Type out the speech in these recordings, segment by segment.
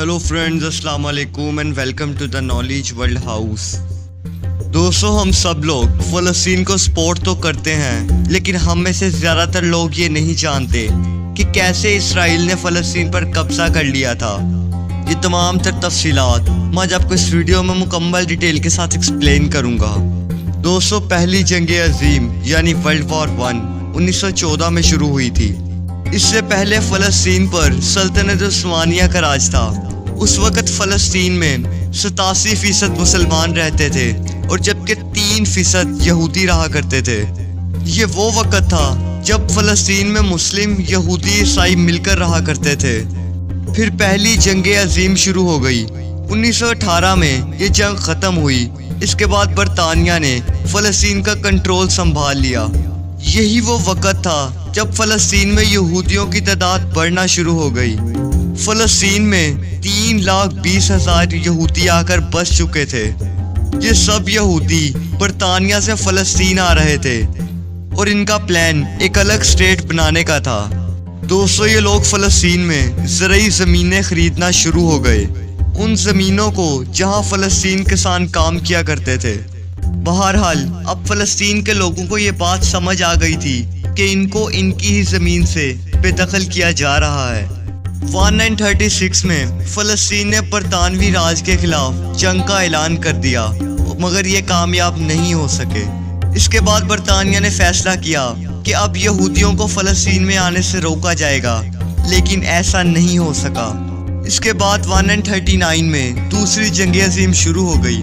Hello friends, अस्सलाम वालेकुम and welcome to the knowledge world house. दोस्तों, हम सब लोग फ़लस्तीन को सपोर्ट तो करते हैं, लेकिन हम में से ज़्यादातर लोग ये नहीं जानते कि कैसे इसराइल ने फ़लस्तीन पर कब्ज़ा कर लिया था। ये तमाम तर तफसीलात मैं आज आपको इस वीडियो में मुकम्मल डिटेल के साथ एक्सप्लेन करूँगा। दोस्तों, पहली जंग अजीम यानी वर्ल्ड वॉर 1 1914 में शुरू हुई थी। इससे पहले फ़लस्तीन पर सल्तनत उस्मानिया का राज था। उस वक़्त फ़लस्तीन में 87% मुसलमान रहते थे और जबकि 3% यहूदी रहा करते थे। ये वो वक़्त था जब फ़लस्तीन में मुस्लिम, यहूदी, ईसाई मिलकर रहा करते थे। फिर पहली जंग अजीम शुरू हो गई। 1918 में ये जंग ख़त्म हुई। इसके बाद बरतानिया ने फ़लस्तीन का कंट्रोल संभाल लिया। यही वो वक़्त था जब फ़लस्तीन में यहूदियों की तादाद बढ़ना शुरू हो गई। फ़लस्तीन में 3,20,000 यहूदी आकर बस चुके थे। ये सब यहूदी बरतानिया से फ़लस्तीन आ रहे थे और इनका प्लान एक अलग स्टेट बनाने का था। दोस्तों, ये लोग फ़लस्तीन में ज़रूरी ज़मीनें खरीदना शुरू हो गए, उन ज़मीनों को जहां फ़लस्तीन किसान काम किया करते थे। बहरहाल अब फ़लस्तीन के लोगों को ये बात समझ आ गई थी कि इनको इनकी ही ज़मीन से बेदखल किया जा रहा है। 1936 में फ़लस्तीन ने बरतानवी राज के खिलाफ जंग का ऐलान कर दिया, मगर ये कामयाब नहीं हो सके। इसके बाद बरतानिया ने फैसला किया कि अब यहूदियों को फ़लस्तीन में आने से रोका जाएगा, लेकिन ऐसा नहीं हो सका। इसके बाद 1939 में दूसरी जंग अजीम शुरू हो गई।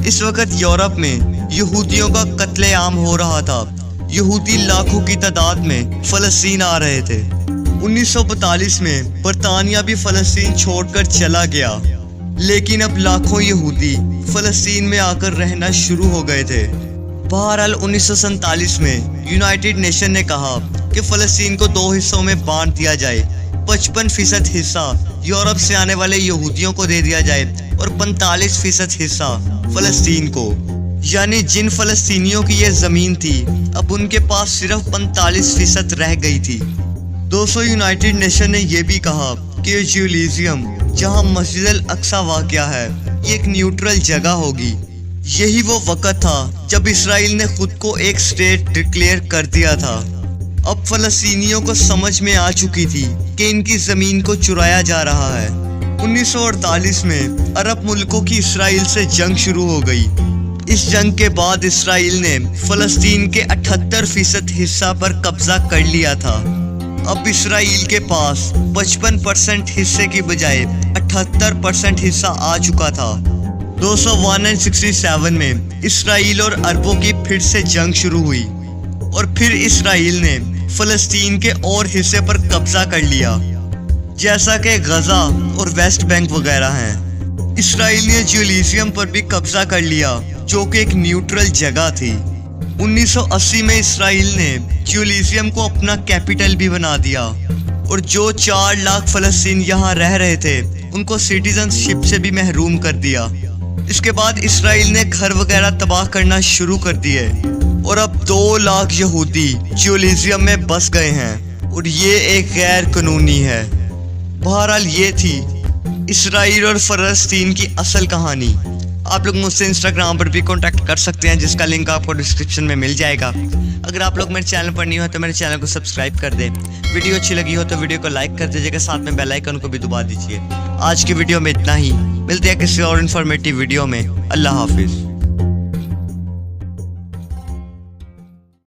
इस वक्त यूरोप में यहूदियों का कत्लेआम हो रहा था। यहूदी लाखों की तादाद में फ़लस्तीन आ रहे थे। 1942 में बरतानिया भी फ़लस्तीन छोड़कर चला गया, लेकिन अब लाखों यहूदी फ़लस्तीन में आकर रहना शुरू हो गए थे। बहरहाल 1947 में यूनाइटेड नेशन ने कहा कि फ़लस्तीन को 2 हिस्सों में बांट दिया जाए। 55% हिस्सा यूरोप से आने वाले यहूदियों को दे दिया जाए और 45% हिस्सा फ़लस्तीन को। यानी जिन फ़लस्तीनियों की ये ज़मीन थी, अब उनके पास सिर्फ 45% रह गई थी। दोस्तों, यूनाइटेड नेशन ने यह भी कहा कि जेरूसलम, जहां मस्जिद अल अक्सा वाक़या है, ये एक न्यूट्रल जगह होगी। यही वो वक़्त था जब इसराइल ने खुद को एक स्टेट डिक्लेयर कर दिया था। अब फ़लस्तीनियों को समझ में आ चुकी थी कि इनकी ज़मीन को चुराया जा रहा है। 1948 में अरब मुल्कों की इसराइल से जंग शुरू हो गई। इस जंग के बाद इसराइल ने फ़लस्तीन के 78% हिस्सा पर कब्जा कर लिया था। अब इसराइल के पास 55% हिस्से की बजाय 78% हिस्सा आ चुका था। 1967 में इसराइल और अरबों की फिर से जंग शुरू हुई और फिर इसराइल ने फ़लस्तीन के और हिस्से पर कब्जा कर लिया, जैसा कि गजा और वेस्ट बैंक वगैरह हैं। इसराइल ने जेरूसलम पर भी कब्जा कर लिया, जो कि एक न्यूट्रल जगह थी। 1980 में इसराइल ने जेरूसलम को अपना कैपिटल भी बना दिया और जो 4 लाख फ़लस्तीन यहाँ रह रहे थे, उनको सिटीजनशिप से भी महरूम कर दिया। इसके बाद इसराइल ने घर वगैरह तबाह करना शुरू कर दिए और अब 2 लाख यहूदी जेरूसलम में बस गए हैं और ये एक गैर कानूनी है। बहरहाल ये थी इसराइल और फ़लस्तीन की असल कहानी। आप लोग मुझसे इंस्टाग्राम पर भी कांटेक्ट कर सकते हैं, जिसका लिंक आपको डिस्क्रिप्शन में मिल जाएगा। अगर आप लोग मेरे चैनल पर नहीं हो तो मेरे चैनल को सब्सक्राइब कर दें। वीडियो अच्छी लगी हो तो वीडियो को लाइक कर दीजिएगा, साथ में बेल आइकन को भी दबा दीजिए। आज की वीडियो में इतना ही। मिलते हैं किसी और इन्फॉर्मेटिव वीडियो में। अल्लाह हाफिज़।